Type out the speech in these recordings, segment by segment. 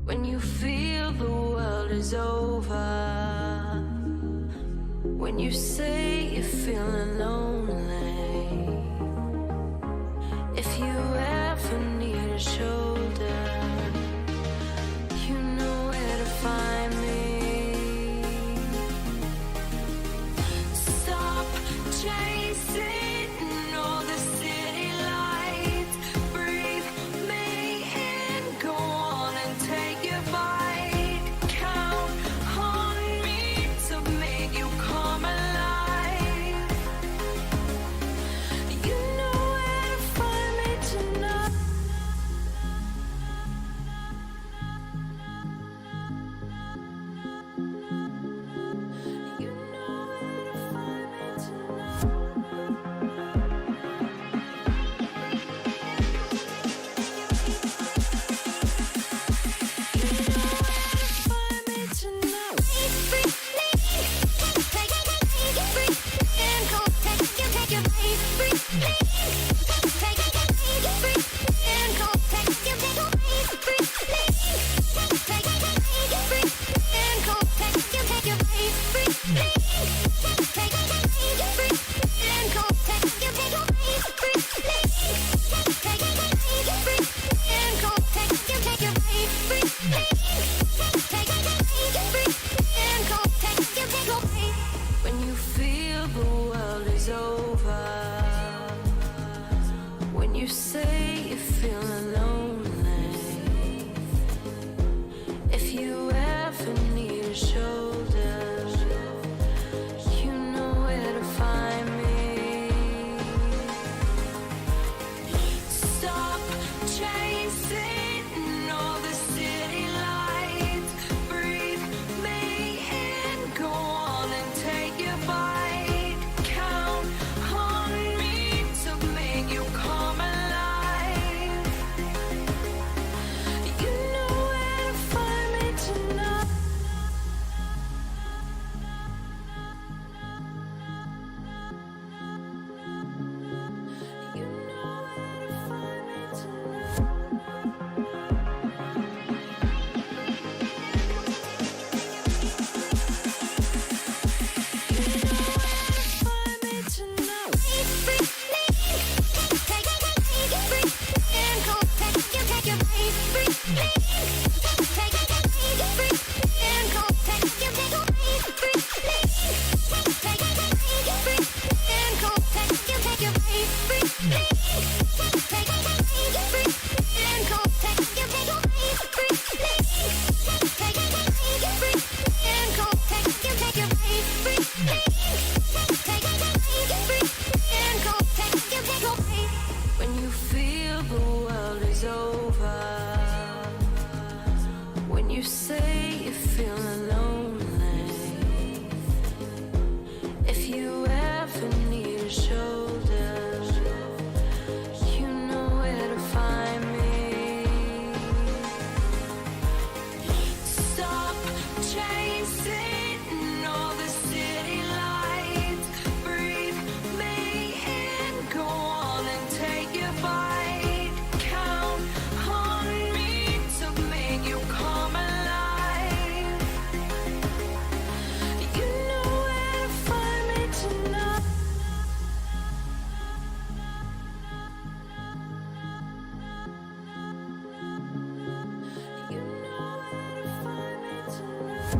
When you feel the world is over, when you say you're feeling lonely, if you ever need a shoulder, you know where to find me. Stop chasing all the city lights, breathe me in, go on and take your bite, count on me to make you come alive. You know where to find me tonight. You know where to find me tonight. When you feel the world is over, when you say you're feeling lonely, if you ever need a shoulder, you know where to find me. Stop chasing all the city lights, breathe me in, go on and take your bite, count on me to make you come alive. You know where to find me tonight. You know where to find me tonight. When you feel the world is over, when you say you're feeling lonely, if you ever need a shoulder, you know where to find me. Stop chasing all the city lights, breathe me in, go on and take your bite, count on me to make you come alive. You know where to find me tonight. You know where to find me tonight.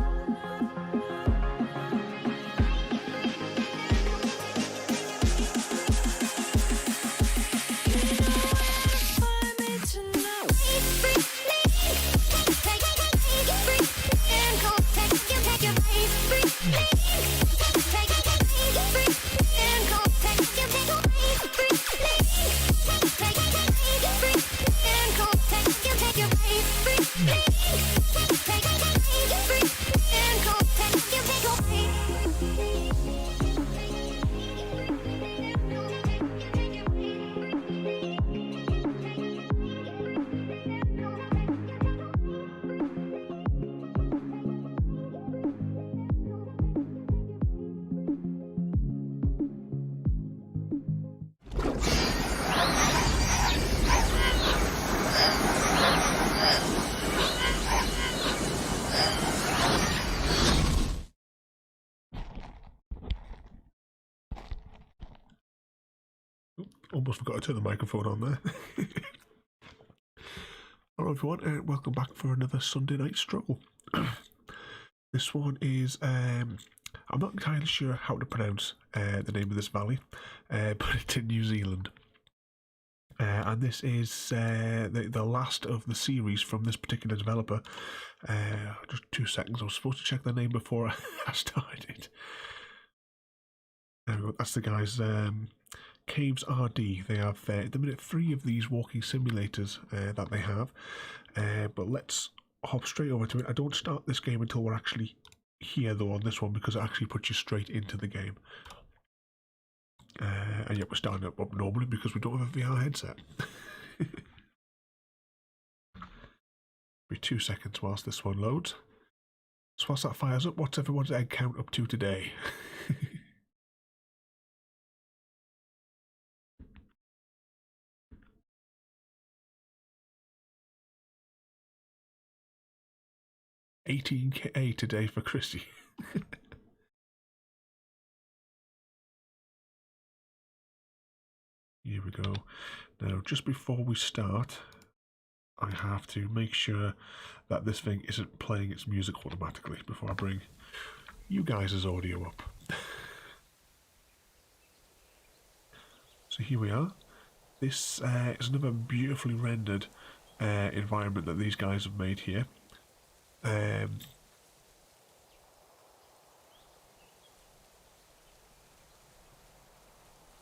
almost forgot to turn the microphone on there. Hello everyone, and welcome back for another Sunday night stroll. This one is, I'm not entirely sure how to pronounce the name of this valley, but it's in New Zealand. And this is the last of the series from this particular developer. Just 2 seconds, I was supposed to check their name before I started. There we go, that's the guys, Caves RD. They have, at the minute, 3 of these walking simulators that they have. But let's hop straight over to it. I don't start this game until we're actually here, though, on this one, because it actually puts you straight into the game. And yet we're starting up normally because we don't have a VR headset. Be 2 seconds whilst this one loads. So whilst that fires up, what's everyone's egg count up to today? $18K today for Chrissy. Here we go. Now, just before we start, I have to make sure that this thing isn't playing its music automatically before I bring you guys' audio up. So here we are. This is another beautifully rendered environment that these guys have made here.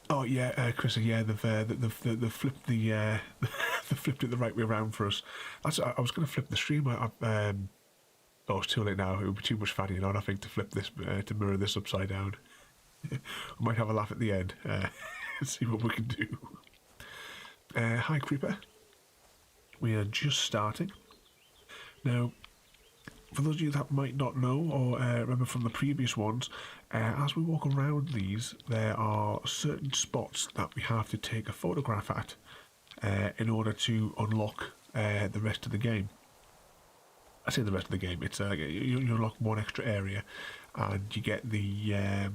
Oh yeah, Chris. Yeah, they've flipped the they flipped it the right way around for us. I was going to flip the stream. Oh, it's too late now. It would be too much fatty on, I think, to flip this to mirror this upside down. We might have a laugh at the end. See what we can do. Hi, Creeper. We are just starting now. For those of you that might not know or remember from the previous ones, as we walk around these, there are certain spots that we have to take a photograph at in order to unlock the rest of the game. I say the rest of the game, it's you unlock one extra area and you get the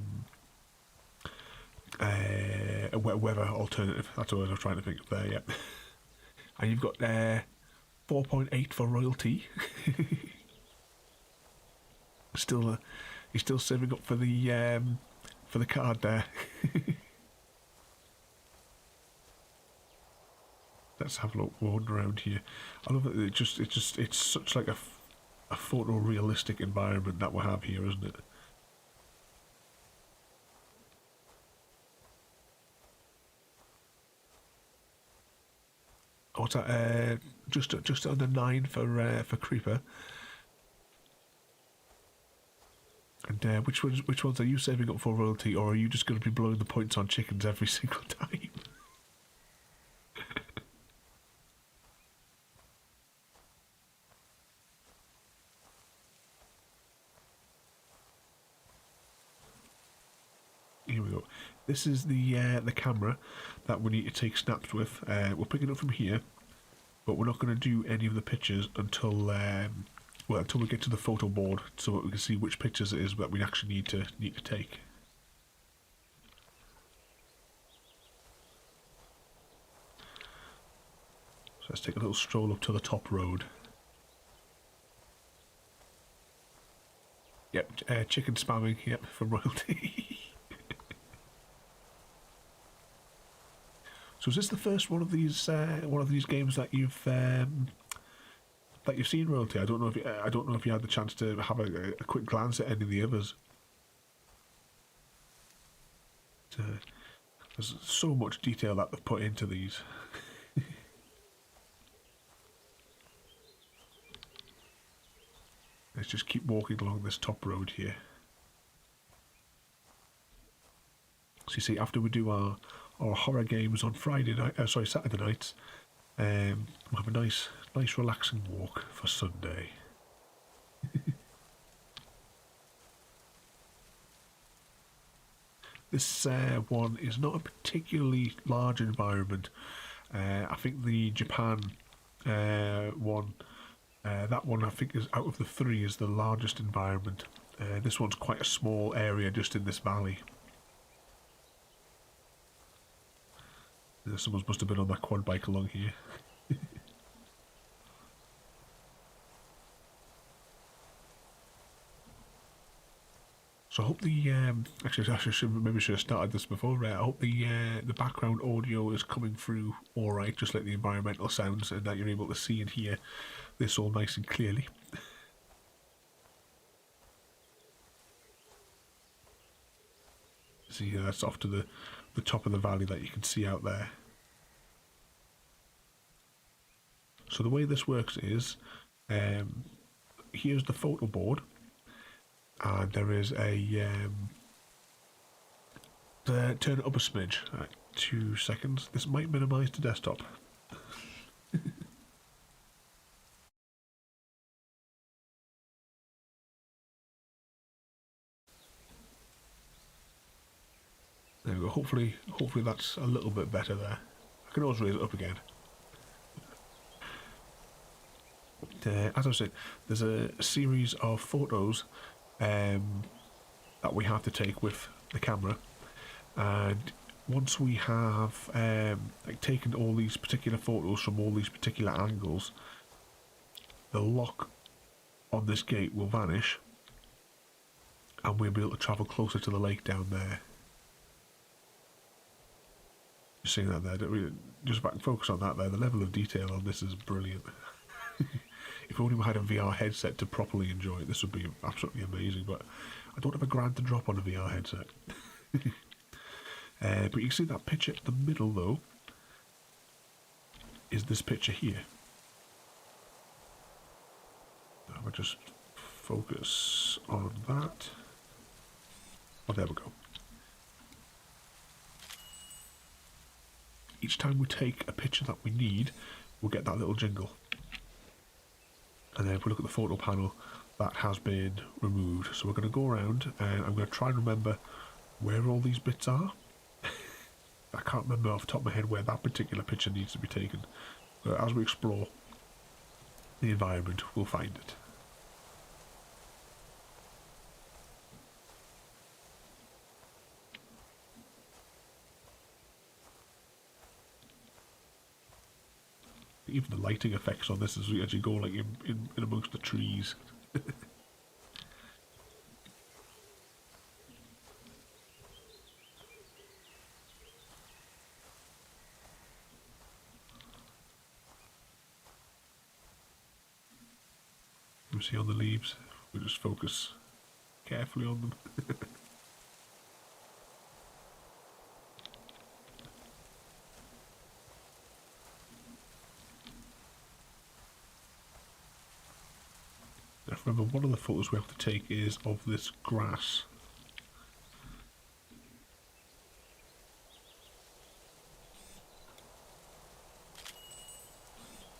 weather alternative. That's what I was trying to think of there, yeah. And you've got 4.8 for royalty. Still, he's still saving up for the card there. Let's have a look, wander around here. I love that it's such like a photorealistic environment that we have here, isn't it? What's that? Just under 9 for Creeper. And which ones are you saving up for royalty, or are you just going to be blowing the points on chickens every single time? Here we go. This is the camera that we need to take snaps with. We're picking up from here, but we're not going to do any of the pictures until until we get to the photo board, so that we can see which pictures it is that we actually need to take. So let's take a little stroll up to the top road. Yep, chicken spamming. Yep, for royalty. So is this the first one of these games that you've seen, royalty? I don't know if you had the chance to have a quick glance at any of the others. There's so much detail that they've put into these. Let's just keep walking along this top road here. So you see, after we do our horror games on Saturday nights, we'll have a nice relaxing walk for Sunday. This one is not a particularly large environment. I think the Japan one, that one I think is out of the 3 is the largest environment. This one's quite a small area just in this valley. Someone must have been on that quad bike along here. So I hope the actually I should have started this before. I hope the background audio is coming through all right, just like the environmental sounds, and that you're able to see and hear this all nice and clearly. See, that's off to the top of the valley that you can see out there. So the way this works is, here's the photo board, and there is a turn it up a smidge. 2 seconds. This might minimise to desktop. There we go. Hopefully that's a little bit better there. I can always raise it up again. As I was saying, there's a series of photos that we have to take with the camera, and once we have like taken all these particular photos from all these particular angles, the lock on this gate will vanish, and we'll be able to travel closer to the lake down there. You're seeing that there, don't we? Just back and focus on that there. The level of detail on this is brilliant. If only we had a VR headset to properly enjoy it, this would be absolutely amazing, but I don't have a grand to drop on a VR headset. But you can see that picture in the middle, though, is this picture here. I'll just focus on that. Oh, there we go. Each time we take a picture that we need, we'll get that little jingle. And then if we look at the photo panel, that has been removed. So we're going to go around, and I'm going to try and remember where all these bits are. I can't remember off the top of my head where that particular picture needs to be taken. But as we explore the environment, we'll find it. Even the lighting effects on this as you go like in amongst the trees. You see on the leaves, we just focus carefully on them. Remember, one of the photos we have to take is of this grass.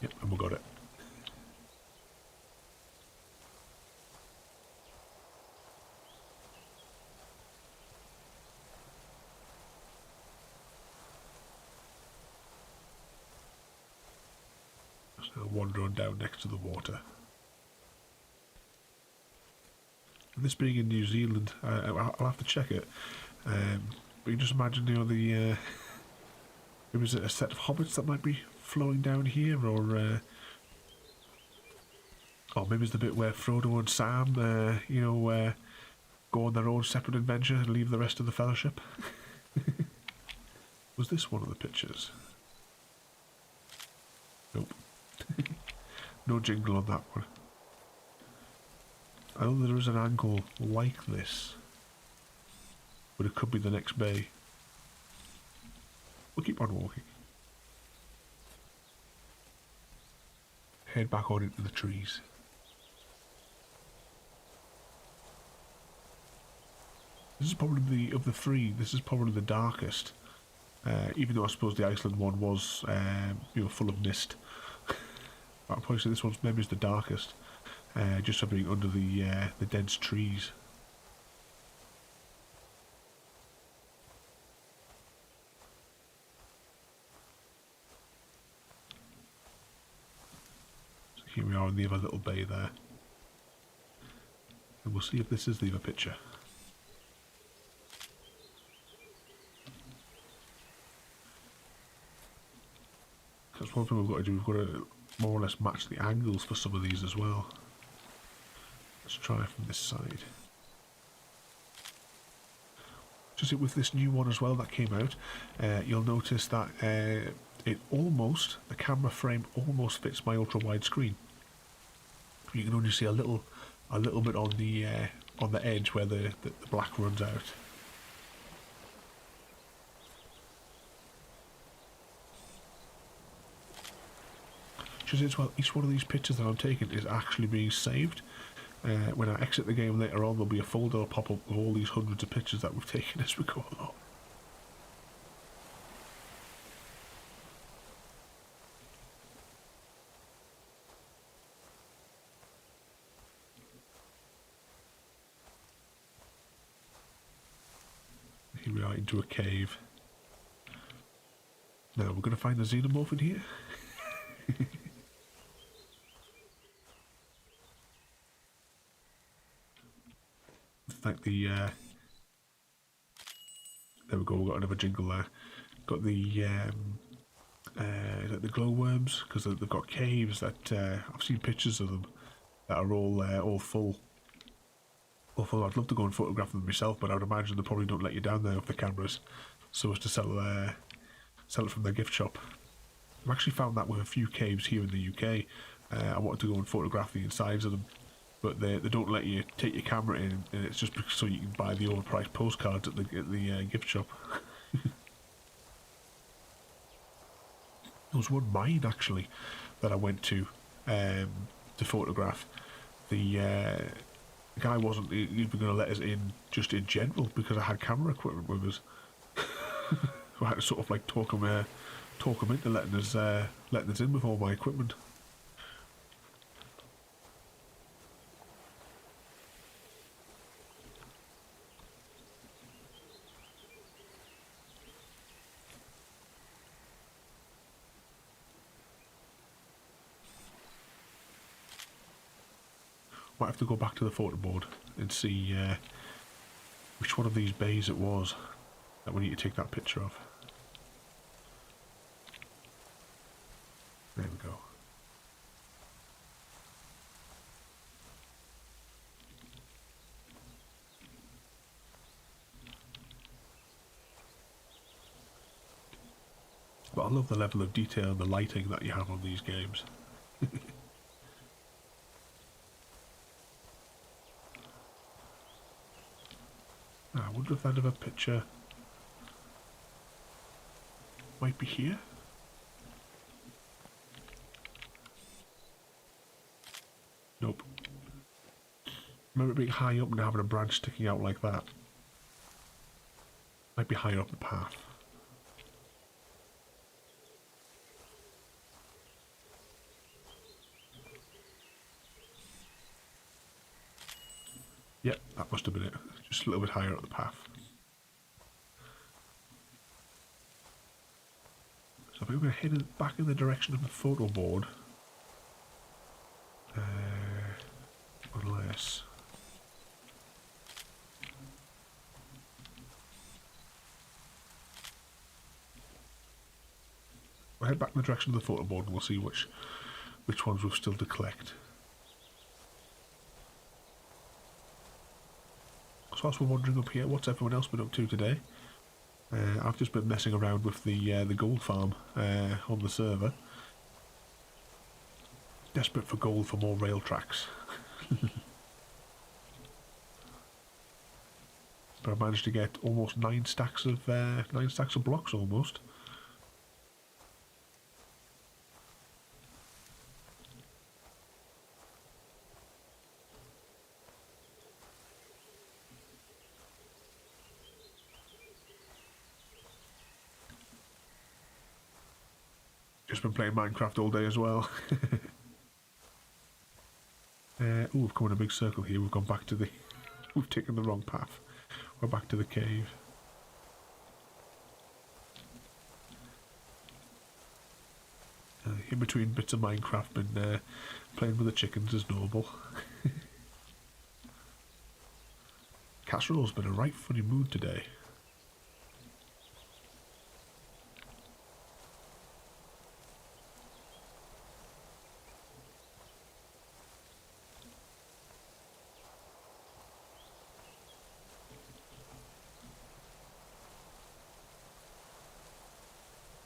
Yep, and we got it. Just now wandering down next to the water. And this being in New Zealand, I'll have to check it. But you just imagine, you know, maybe is it a set of hobbits that might be flowing down here, or maybe it's the bit where Frodo and Sam, go on their own separate adventure and leave the rest of the Fellowship. Was this one of the pictures? Nope. No jingle on that one. I know there is an angle like this, but it could be the next bay. We'll keep on walking. Head back on into the trees. This is probably of the three, this is probably the darkest. Even though I suppose the Iceland one was, full of mist. I'll probably say this one's maybe is the darkest. Just for being under the dense trees. So here we are in the other little bay there. And we'll see if this is the other picture. That's one thing we've got to do. We've got to more or less match the angles for some of these as well. Let's try from this side. Just with this new one as well that came out, you'll notice that the camera frame almost fits my ultra wide screen. You can only see a little bit on the edge where the black runs out. Just as well, each one of these pictures that I'm taking is actually being saved. When I exit the game later on, there'll be a folder that'll pop up with all these hundreds of pictures that we've taken as we go along. Here we are into a cave. Now we're going to find the xenomorph in here. Thank the there we go, we've got another jingle there. Got the glowworms, because they've got caves that I've seen pictures of them that are all full. Although I'd love to go and photograph them myself, but I would imagine they probably don't let you down there with the cameras so as to sell it from their gift shop. I've actually found that with a few caves here in the UK. I wanted to go and photograph the insides of them, but they don't let you take your camera in, and it's just so you can buy the overpriced postcards at the gift shop. There was one mine actually that I went to photograph. The guy wasn't even going to let us in just in general because I had camera equipment with us. So I had to sort of like talk him into letting us in with all my equipment. Might have to go back to the photo board and see which one of these bays it was that we need to take that picture of. There we go. But I love the level of detail and the lighting that you have on these games. I wonder if that other picture might be here. Nope. Remember it being high up and having a branch sticking out like that. Might be higher up the path. Yep, that must have been it. Just a little bit higher up the path. So I think we're heading back in the direction of the photo board. Unless... we'll head back in the direction of the photo board and we'll see which ones we've still to collect. So whilst we're wandering up here, what's everyone else been up to today? I've just been messing around with the gold farm on the server. Desperate for gold for more rail tracks. But I managed to get almost 9 stacks of blocks almost. Just been playing Minecraft all day as well. We've come in a big circle here. We've gone back to the... we've taken the wrong path. We're back to the cave. In between bits of Minecraft, been playing with the chickens as normal. Casserole's been in a right funny mood today.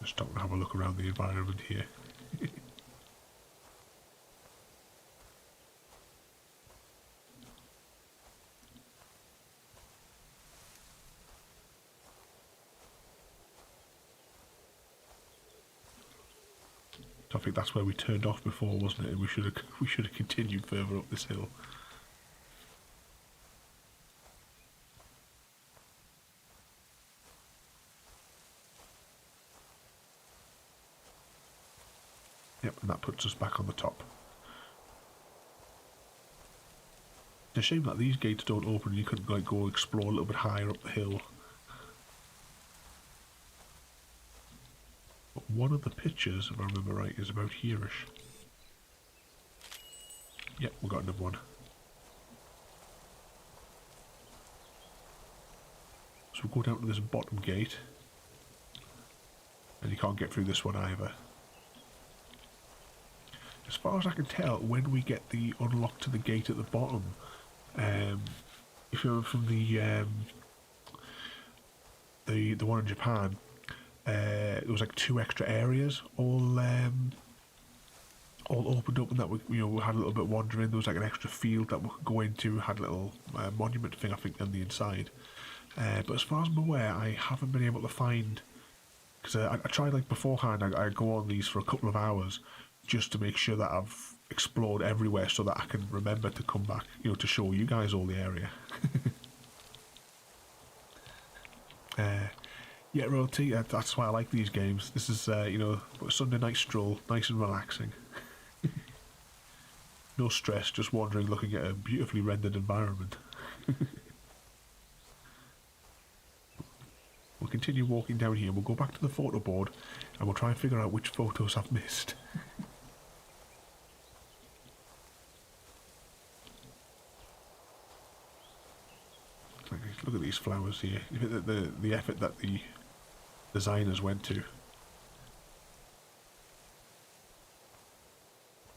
Just stop and have a look around the environment here. I think that's where we turned off before, wasn't it? And we should have continued further up this hill. Yep, and that puts us back on the top. It's a shame that these gates don't open and you couldn't like go explore a little bit higher up the hill. But one of the pictures, if I remember right, is about here-ish. Yep, we got another one. So we'll go down to this bottom gate. And you can't get through this one either. As far as I can tell, when we get the unlock to the gate at the bottom, if you're from the one in Japan, there was like 2 extra areas all opened up, and that we had a little bit wandering. There was like an extra field that we could go into, had a little monument thing I think on the inside. But as far as I'm aware, I haven't been able to find, because I tried like beforehand. I go on these for a couple of hours just to make sure that I've explored everywhere, so that I can remember to come back, to show you guys all the area. Yeah, royalty. That's why I like these games. This is, a Sunday night stroll, nice and relaxing. No stress, just wandering, looking at a beautifully rendered environment. We'll continue walking down here. We'll go back to the photo board, and we'll try and figure out which photos I've missed. Look at these flowers here. The effort that the designers went to.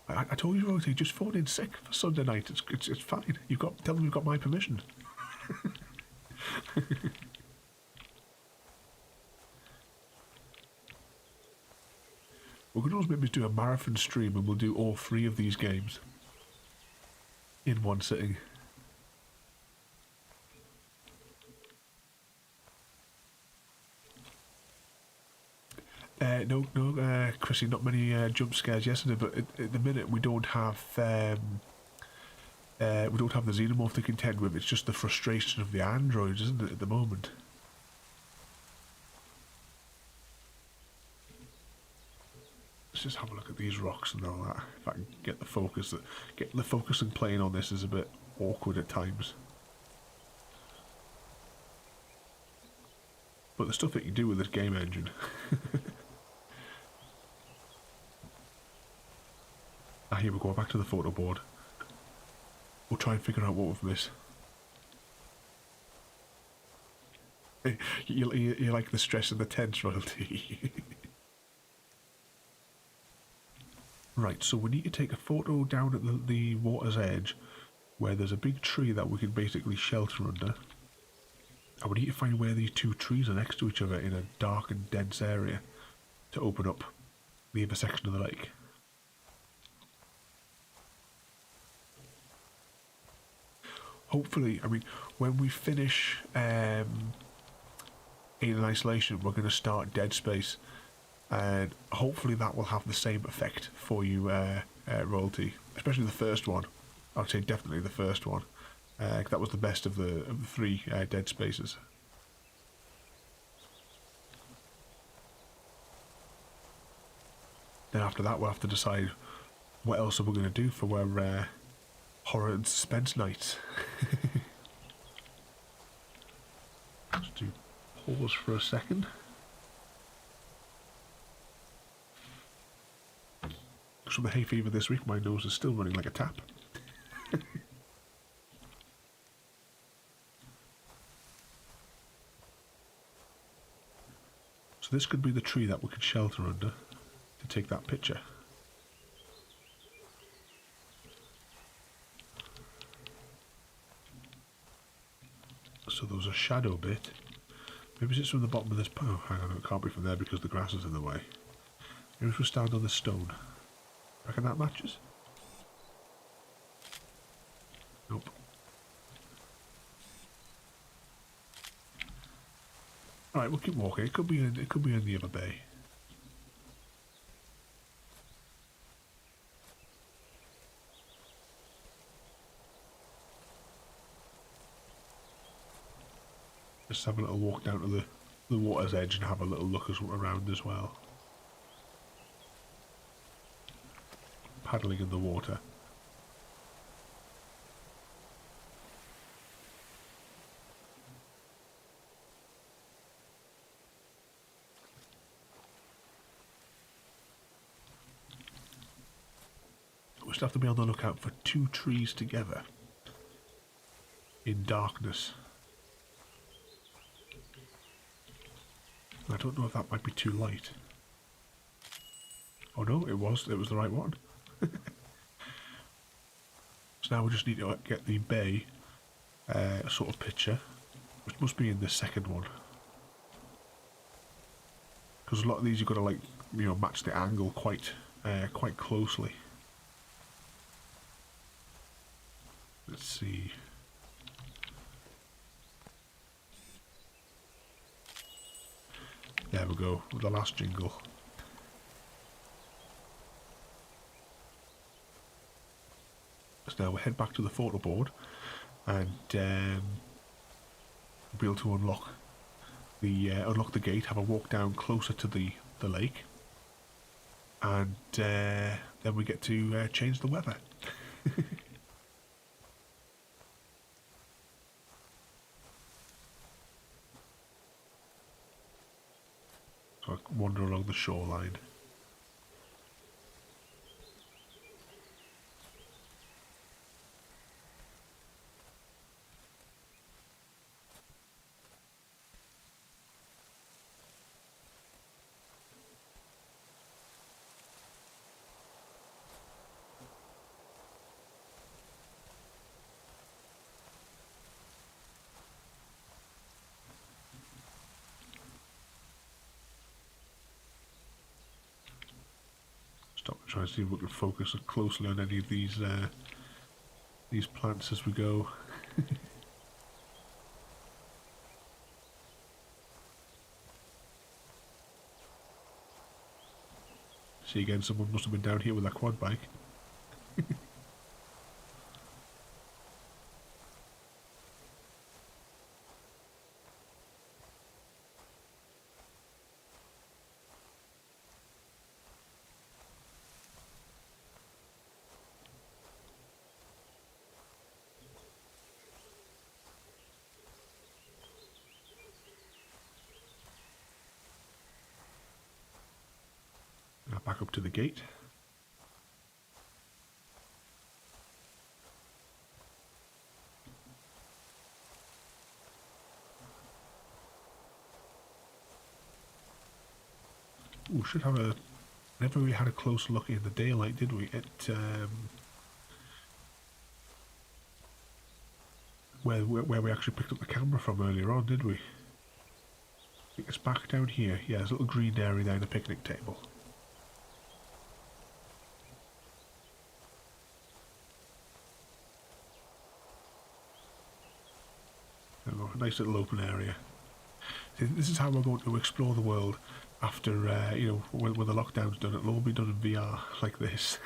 I told you, Rosie, just phone in sick for Sunday night. It's fine. Tell them you've got my permission. We could always maybe do a marathon stream, and we'll do all 3 of these games in one sitting. No, Chrissy, not many jump scares yesterday, but at the minute we don't have the xenomorph to contend with. It's just the frustration of the androids, isn't it, at the moment? Let's just have a look at these rocks and all that. If I can get the focus, the focusing playing on this is a bit awkward at times. But the stuff that you do with this game engine. Here we go, back to the photo board. We'll try and figure out what we've missed. You like the stress and the tense, royalty. Right, so we need to take a photo down at the water's edge, where there's a big tree that we can basically shelter under. And we need to find where these 2 trees are next to each other in a dark and dense area to open up the other section of the lake. Hopefully, I mean, when we finish Alien Isolation, we're going to start Dead Space, and hopefully that will have the same effect for you, royalty. Especially the first one. I would say definitely the first one. That was the best of the 3 Dead Spaces. Then after that, we'll have to decide what else are we going to do for our horror and suspense nights. Just do pause for a second. Because from the hay fever this week, my nose is still running like a tap. So this could be the tree that we could shelter under to take that picture. So there was a shadow bit, Maybe it's from the bottom of this... Oh, hang on, it can't be from there because the grass is in the way. Maybe if we stand on this stone. Reckon that matches? Nope. Alright, we'll keep walking. It could be in the other bay. Just have a little walk down to the water's edge and have a little look around as well. Paddling in the water. We still have to be on the lookout for 2 trees together in darkness. I don't know if that might be too light. Oh no, it was the right one. So now we just need to get the bay sort of picture, which must be in the second one. Because a lot of these you've got to, like, you know, match the angle quite closely. Let's see. There we go, with the last jingle. So now we'll head back to the photo board and be able to unlock the gate, have a walk down closer to the lake, and then we get to change the weather. So I wander along the shoreline. Stop and try and see if we can focus closely on any of these plants as we go. See again, someone must have been down here with a quad bike. Now back up to the gate. Ooh, should have a... Never really had a close look in the daylight, did we? At where we actually picked up the camera from earlier on, did we? I think it's back down here. Yeah, there's a little green area there in the picnic table. There we go, a nice little open area. See, this is how we're going to explore the world after, you know, when the lockdown's done. It'll all be done in VR like this.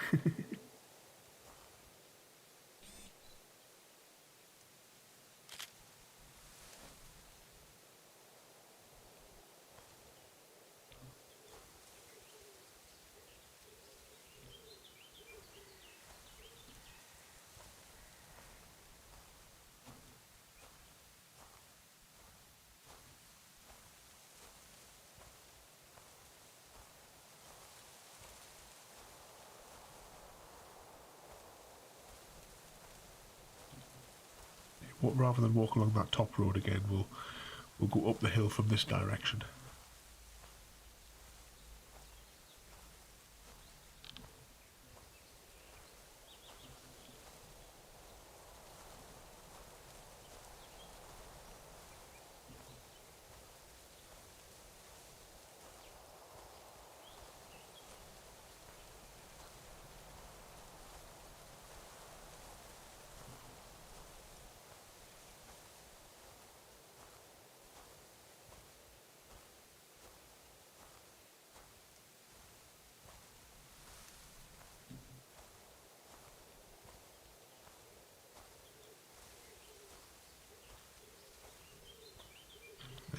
Rather than walk along that top road again, we'll go up the hill from this direction.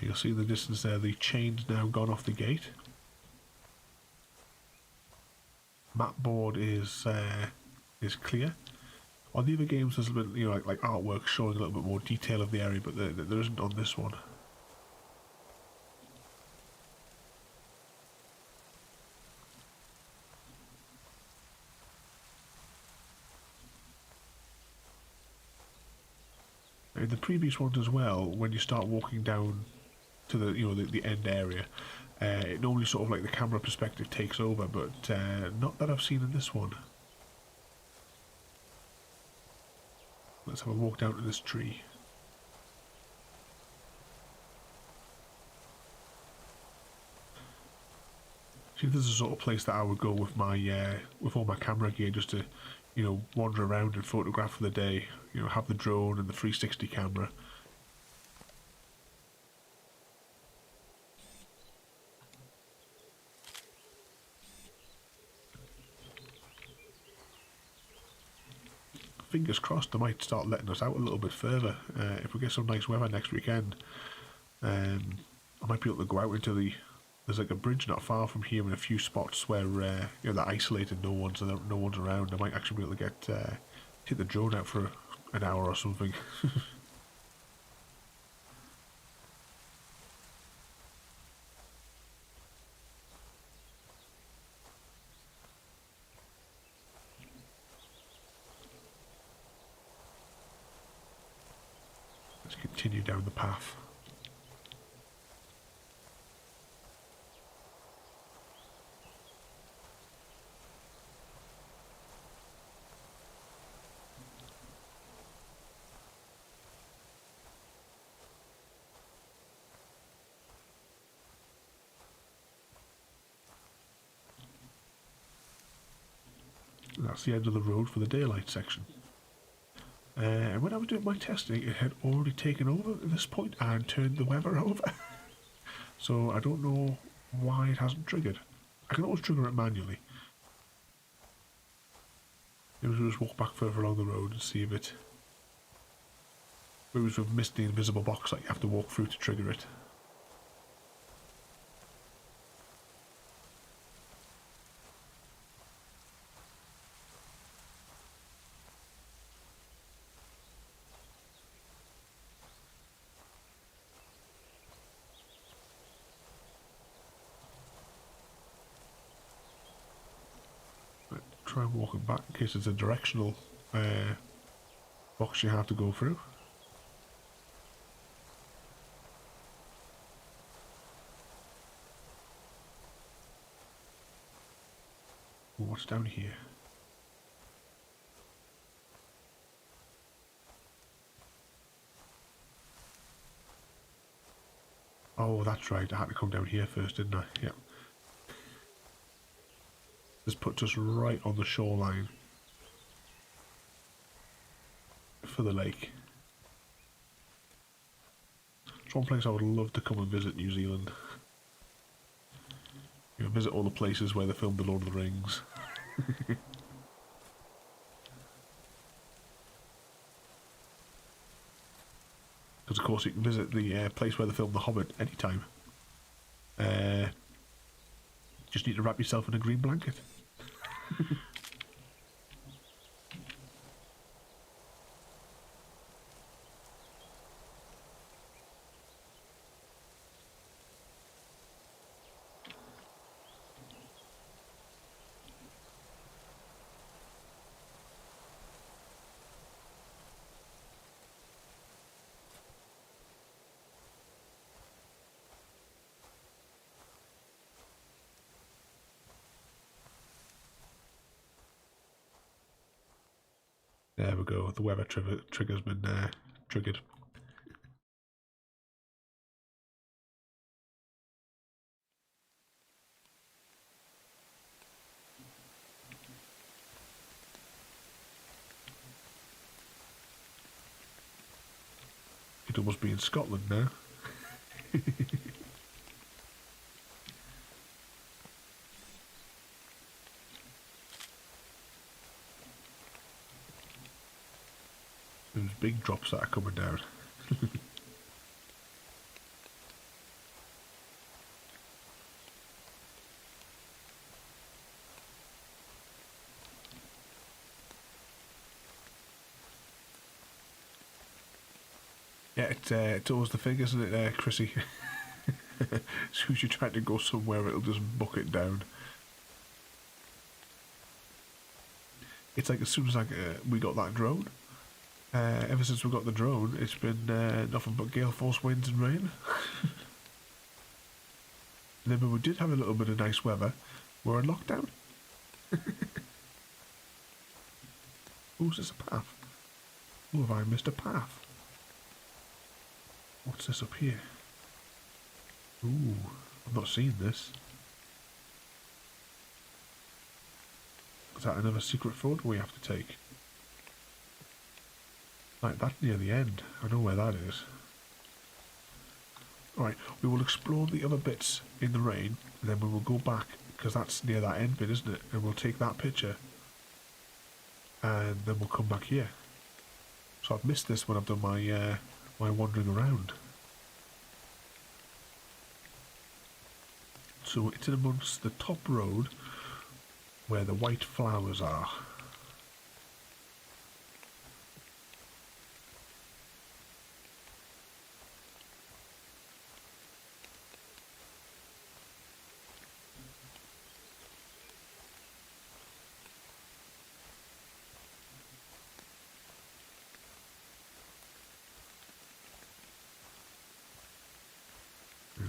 You'll see in the distance there, the chain's now gone off the gate. Map board is clear. On the other games, there's a bit, you know, like artwork showing a little bit more detail of the area, but there isn't on this one. In the previous ones as well, when you start walking down to the, you know, the end area, it normally sort of like the camera perspective takes over, but not that I've seen in this one. Let's have a walk down to this tree. See, this is the sort of place that I would go with my with all my camera gear, just to, you know, wander around and photograph for the day. You know, have the drone and the 360 camera. Fingers crossed they might start letting us out a little bit further. If we get some nice weather next weekend, I might be able to go out into the... There's like a bridge not far from here in a few spots where you know, they're isolated, no one's around. I might actually be able to get take the drone out for an hour or something. Let's continue down the path. That's the end of the road for the daylight section. And when I was doing my testing, it had already taken over at this point and turned the weather over. So I don't know why it hasn't triggered. I can always trigger it manually. Maybe we'll just walk back further along the road and see if it... Maybe we've missed the invisible box that you have to walk through to trigger it. Try and walk it back in case it's a directional box you have to go through. What's down here? Oh, that's right. I had to come down here first, didn't I? Yep. This puts us right on the shoreline for the lake. It's one place I would love to come and visit, New Zealand. You know, visit all the places where they filmed The Lord of the Rings. Because of course you can visit the place where they filmed The Hobbit anytime. Just need to wrap yourself in a green blanket. There we go, the weather trigger's been triggered. It almost be in Scotland now. Those big drops that are coming down. Yeah, it's always the thing, isn't it, Chrissy? As soon as you're trying to go somewhere, it'll just buck it down. It's like as soon as we got that drone, ever since we got the drone, it's been nothing but gale force winds and rain. And then when we did have a little bit of nice weather, we're in lockdown. Who's this a path? Oh, have I missed a path? What's this up here? Ooh, I've not seen this. Is that another secret photo we have to take? Like that near the end. I know where that is. Alright, we will explore the other bits in the rain, and then we will go back, because that's near that end bit, isn't it? And we'll take that picture, and then we'll come back here. So I've missed this when I've done my my wandering around. So it's in amongst the top road where the white flowers are.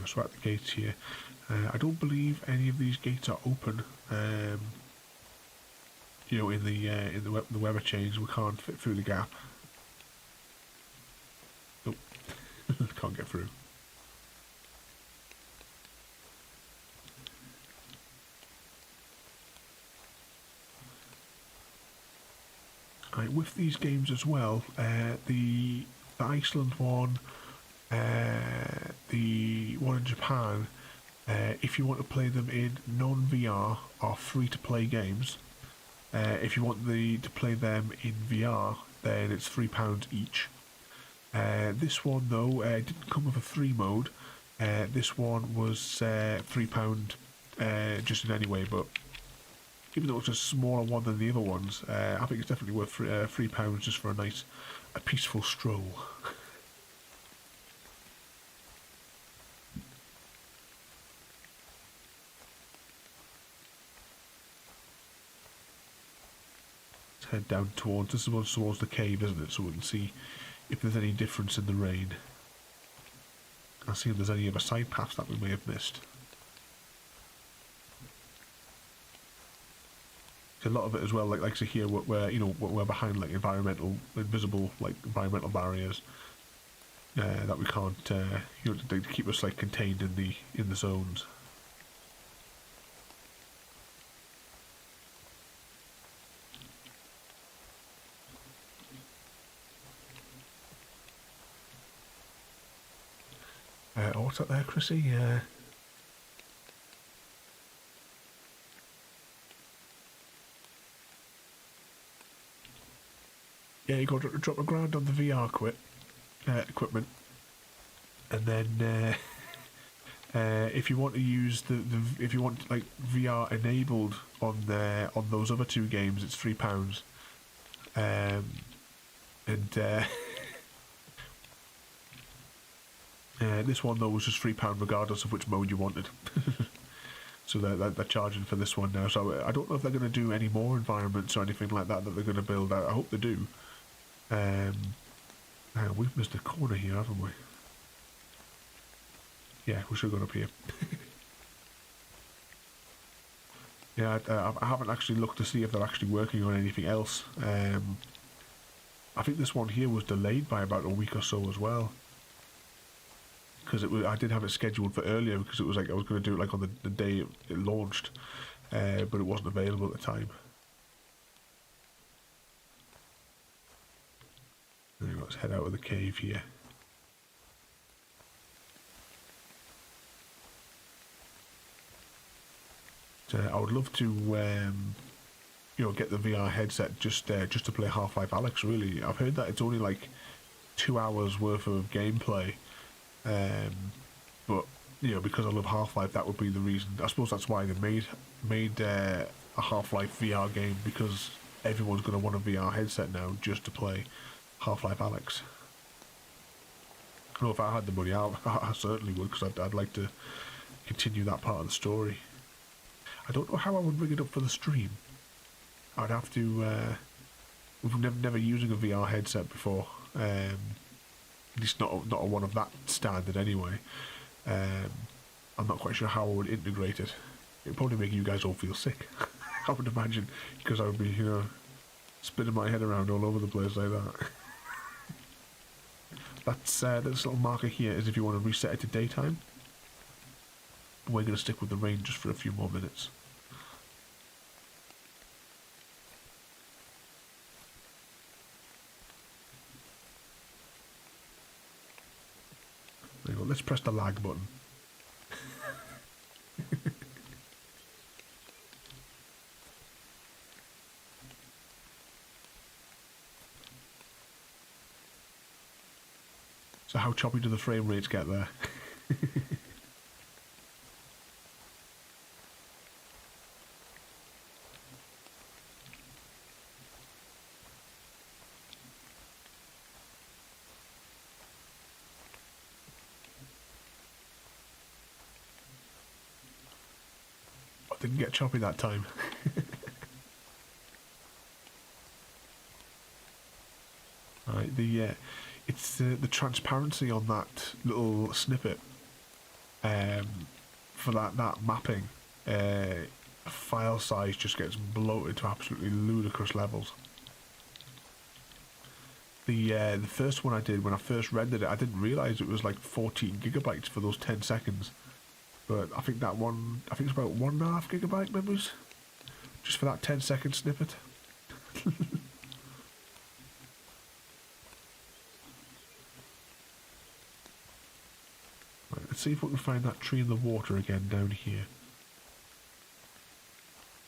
So at the gates here, I don't believe any of these gates are open. You know, in the weather change, we can't fit through the gap. Nope, can't get through. Right, with these games as well, the Iceland one, the one in Japan, if you want to play them in non-VR, are free-to-play games. If you want to play them in VR, then it's £3 each. This one though, didn't come with a free mode. This one was £3 just in any way, but even though it's a smaller one than the other ones, I think it's definitely worth £3 just for a peaceful stroll. Head down towards towards the cave, isn't it? So we can see if there's any difference in the rain. I'll see if there's any other side paths that we may have missed. A lot of it as well, like so here, where you know we're behind like invisible environmental barriers that we can't, you know, to keep us like contained in the zones. Oh, what's up there, Chrissy? Yeah, you got to drop a grand on the VR equipment, and then if you want to use if you want like VR enabled on those other two games, it's £3. This one though was just £3 regardless of which mode you wanted. So they're charging for this one now. So I don't know if they're going to do any more environments or anything like that they're going to build. I hope they do. We've missed a corner here, haven't we? Yeah, we should have gone up here. Yeah, I haven't actually looked to see if they're actually working on anything else. I think this one here was delayed by about a week or so as well. Because I did have it scheduled for earlier because it was like I was going to do it like on the day it launched, but it wasn't available at the time. Anyway, let's head out of the cave here. I would love to, you know, get the VR headset just to play Half-Life Alyx. Really, I've heard that it's only like 2 hours worth of gameplay. But you know, because I love Half-Life, that would be the reason. I suppose that's why they made a Half-Life VR game, because everyone's going to want a VR headset now just to play Half-Life Alyx. know if I had the money, I certainly would, because I'd like to continue that part of the story. I don't know how I would rig it up for the stream. I'd have to. We've never using a VR headset before. At least not a one of that standard anyway. I'm not quite sure how I would integrate it. It'd probably make you guys all feel sick. I would imagine, because I would be, spinning my head around all over the place like that. That's this little marker here is if you want to reset it to daytime. We're going to stick with the rain just for a few more minutes. There you go. Let's press the lag button. So how choppy do the frame rates get there? I didn't get choppy that time. Right, it's the transparency on that little snippet for that mapping. File size just gets bloated to absolutely ludicrous levels. The first one I did when I first rendered it, I didn't realise it was like 14 gigabytes for those 10 seconds. But I think that one, I think it's about 1.5 gigabyte memories, just for that 10-second snippet. Right, let's see if we can find that tree in the water again down here.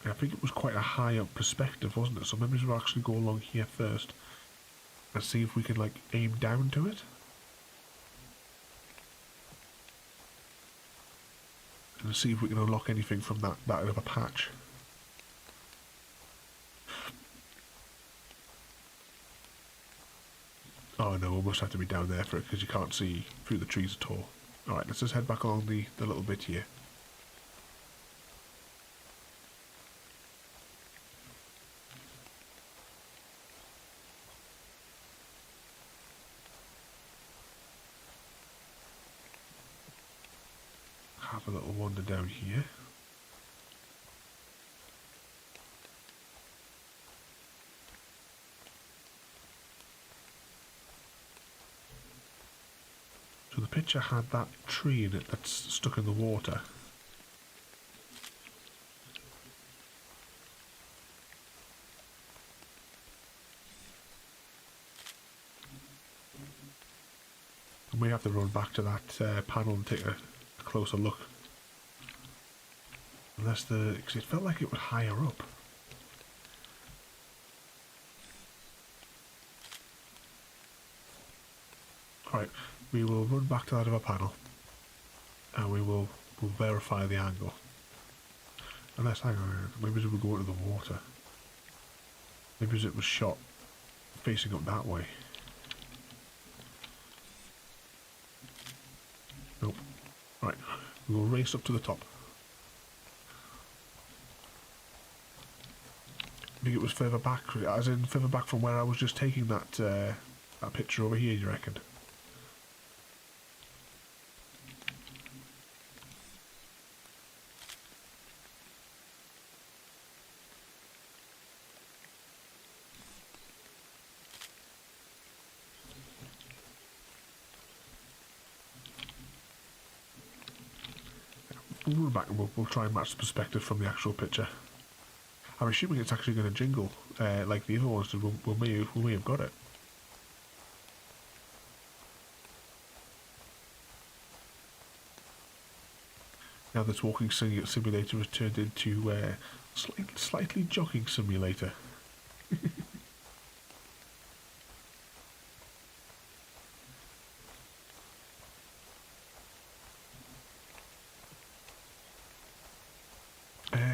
I think it was quite a high up perspective, wasn't it? So maybe we'll actually go along here first and see if we can like aim down to it. And see if we can unlock anything from that little patch. Oh no, we must have to be down there for it because you can't see through the trees at all. Alright, let's just head back along the little bit here. Have a little wander down here. So the picture had that tree in it that's stuck in the water. And we have to run back to that panel and take a closer look. Unless because it felt like it was higher up. Alright, we will run back to that other panel and we'll verify the angle. Unless, hang on, maybe it would go into the water. Maybe it was shot facing up that way. Nope. Right, we will race up to the top. I think it was further back, as in further back from where I was just taking that that picture over here, you reckon? We'll run back and we'll try and match the perspective from the actual picture. I'm assuming it's actually going to jingle like the other ones did. We may have got it. Now this walking simulator has turned into slightly jogging simulator.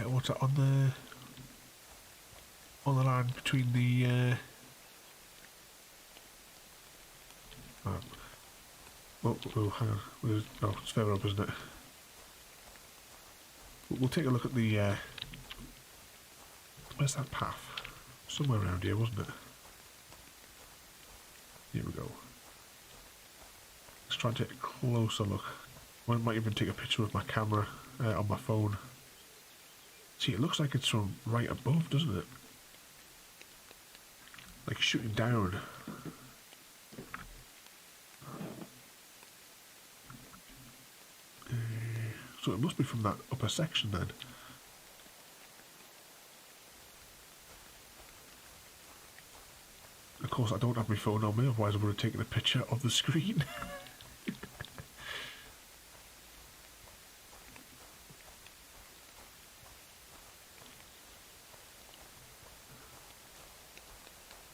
What's that on the land between the Oh, hang on. Oh, it's further up, isn't it? We'll take a look at the... where's that path? Somewhere around here, wasn't it? Here we go. Let's try and take a closer look. I might even take a picture with my camera on my phone. See, it looks like it's from right above, doesn't it? Like shooting down. So it must be from that upper section then. Of course, I don't have my phone on me, otherwise I would have taken a picture of the screen.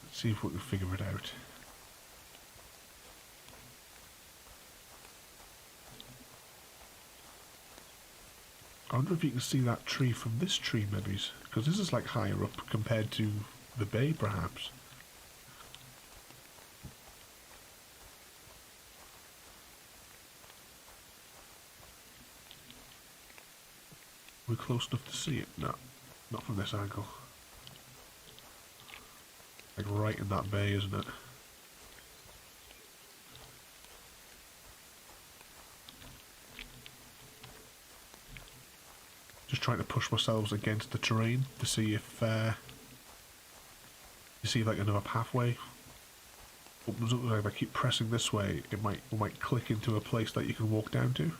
Let's see if we can figure it out. I wonder if you can see that tree from this tree, maybe, because this is like higher up compared to the bay, perhaps. We're close enough to see it? No, not from this angle. Like right in that bay, isn't it? Just trying to push myself against the terrain to see if like another pathway opens up. If I keep pressing this way, it might click into a place that you can walk down to.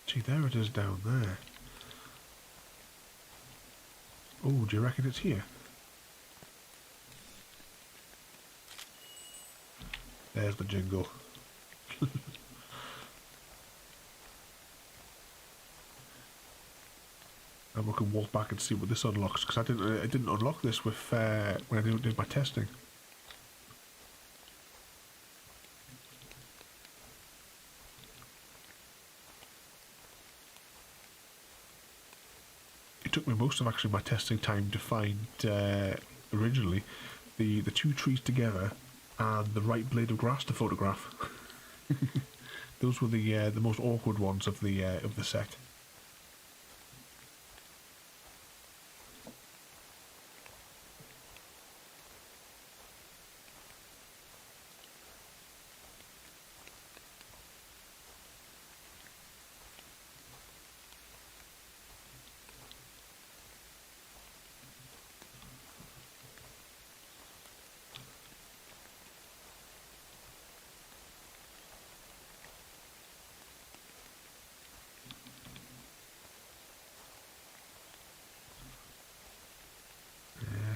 See, there it is down there. Oh, do you reckon it's here? There's the jingle. And we can walk back and see what this unlocks, because I didn't unlock this with when I did my testing. It took me most of actually my testing time to find originally the two trees together and the right blade of grass to photograph. Those were the most awkward ones of the set.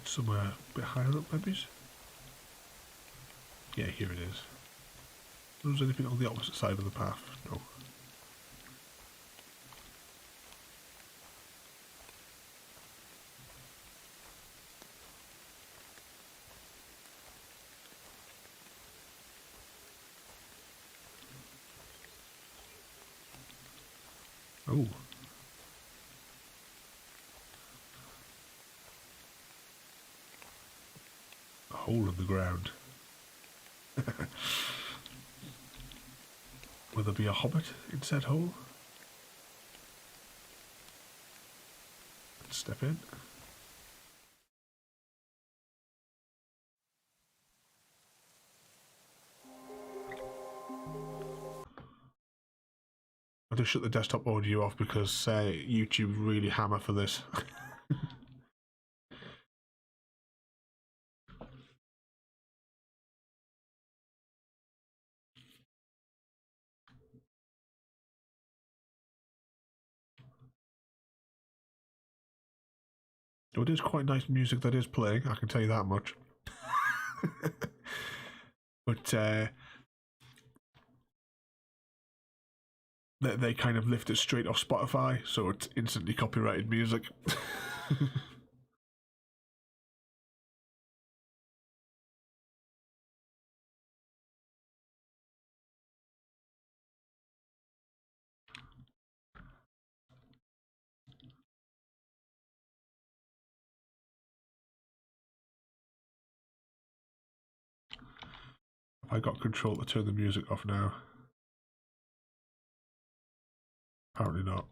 Somewhere a bit higher up, maybe? Yeah, here it is. Was there anything on the opposite side of the path? No. Oh. A hole in the ground. Will there be a hobbit in said hole? Let's step in. I just shut the desktop audio off because YouTube really hammer for this. Oh, it is quite nice music that is playing, I can tell you that much. But they kind of lift it straight off Spotify, so it's instantly copyrighted music. Have I got control to turn the music off now? Apparently not.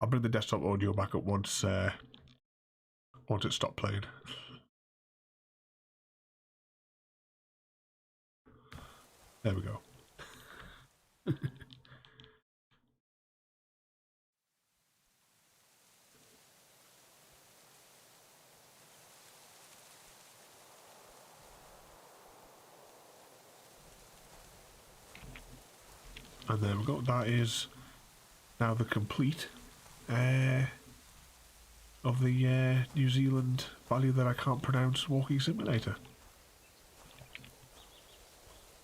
I'll bring the desktop audio back up once it stopped playing. There we go. And there we go. That is now the complete of the New Zealand value that I can't pronounce walking simulator.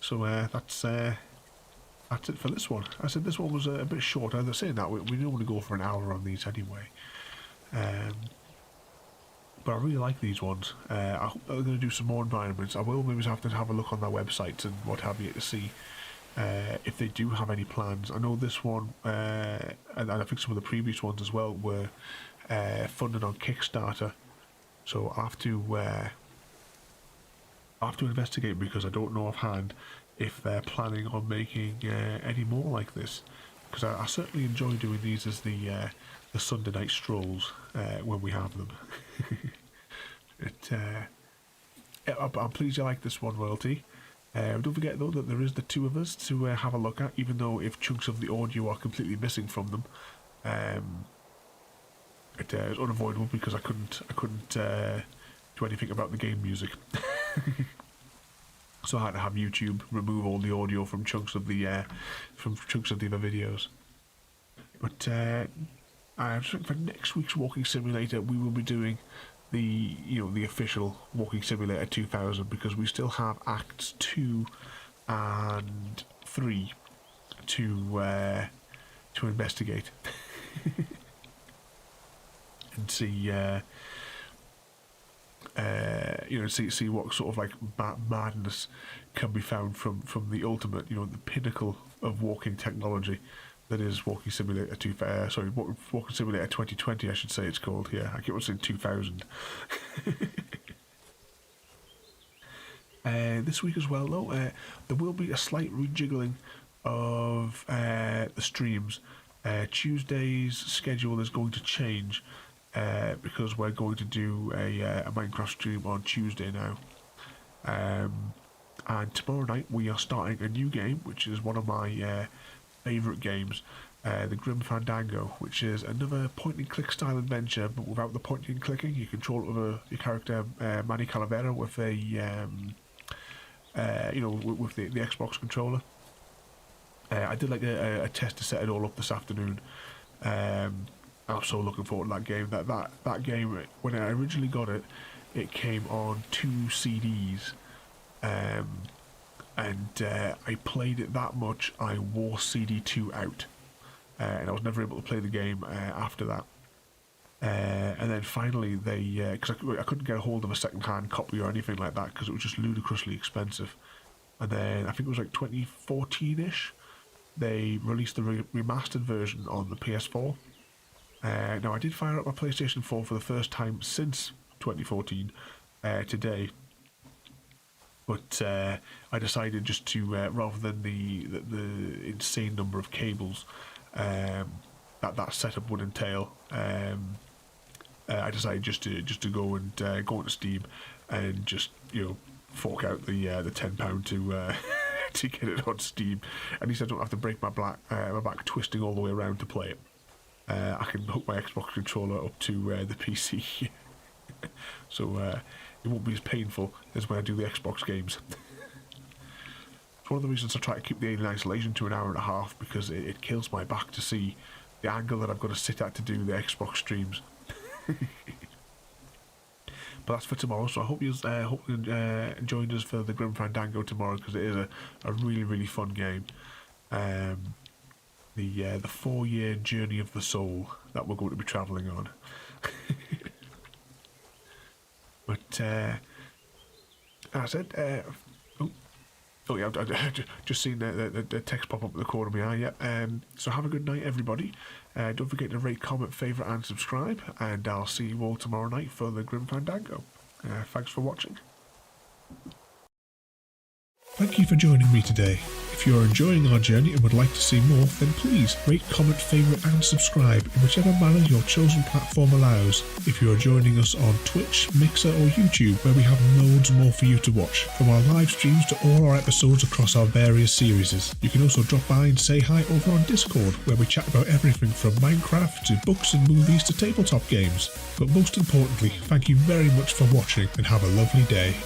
So that's it for this one. I said this one was a bit shorter. They're saying that we normally go for an hour on these anyway. But I really like these ones. I hope they're going to do some more environments. I will maybe have to have a look on their websites and what have you to see if they do have any plans. I know this one, and I think some of the previous ones as well, were funded on Kickstarter. So I have to investigate, because I don't know offhand if they're planning on making any more like this. Because I certainly enjoy doing these as the Sunday night strolls when we have them. I'm pleased you like this one, Royalty. Don't forget though that there is the two of us to have a look at, even though if chunks of the audio are completely missing from them. It was unavoidable because I couldn't do anything about the game music. So I had to have YouTube remove all the audio from chunks of the other videos. But I think for next week's Walking Simulator, we will be doing the official Walking Simulator 2000, because we still have Acts 2 and 3 to investigate and see see what sort of like madness can be found from the ultimate, the pinnacle of walking technology that is Walking Simulator Walking Simulator 2020, I should say it's called here. I keep on saying 2000. This week as well, though, there will be a slight rejiggling of the streams. Tuesday's schedule is going to change because we're going to do a Minecraft stream on Tuesday now. And tomorrow night we are starting a new game, which is one of my favourite games, the Grim Fandango, which is another point-and-click style adventure, but without the pointing and clicking. You control it with your character Manny Calavera with a with the Xbox controller. I did like a test to set it all up this afternoon. I'm so looking forward to that game. That game, when I originally got it, it came on 2 CDs. I played it that much, I wore CD2 out, and I was never able to play the game after that. And then finally because I couldn't get a hold of a second-hand copy or anything like that, because it was just ludicrously expensive. And then I think it was like 2014-ish, they released the remastered version on the PS4. Now I did fire up my PlayStation 4 for the first time since 2014 today. But I decided just to, rather than the insane number of cables that setup would entail, I decided just to go into Steam and just fork out the £10 to get it on Steam. At least I don't have to break my back twisting all the way around to play it. I can hook my Xbox controller up to the PC, so it won't be as painful as when I do the Xbox games. It's one of the reasons I try to keep the Alien Isolation to an hour and a half, because it kills my back to see the angle that I've got to sit at to do the Xbox streams. But that's for tomorrow, so I hope you joined us for the Grim Fandango tomorrow, because it is a really, really fun game. The 4-year journey of the soul that we're going to be travelling on. But as I said, oh yeah, I've just seen the text pop up in the corner of my eye. Yeah. So have a good night, everybody. Don't forget to rate, comment, favourite, and subscribe. And I'll see you all tomorrow night for the Grim Fandango. Thanks for watching. Thank you for joining me today. If you are enjoying our journey and would like to see more, then please rate, comment, favourite and subscribe in whichever manner your chosen platform allows. If you are joining us on Twitch, Mixer or YouTube, where we have loads more for you to watch, from our live streams to all our episodes across our various series. You can also drop by and say hi over on Discord, where we chat about everything from Minecraft to books and movies to tabletop games. But most importantly, thank you very much for watching and have a lovely day.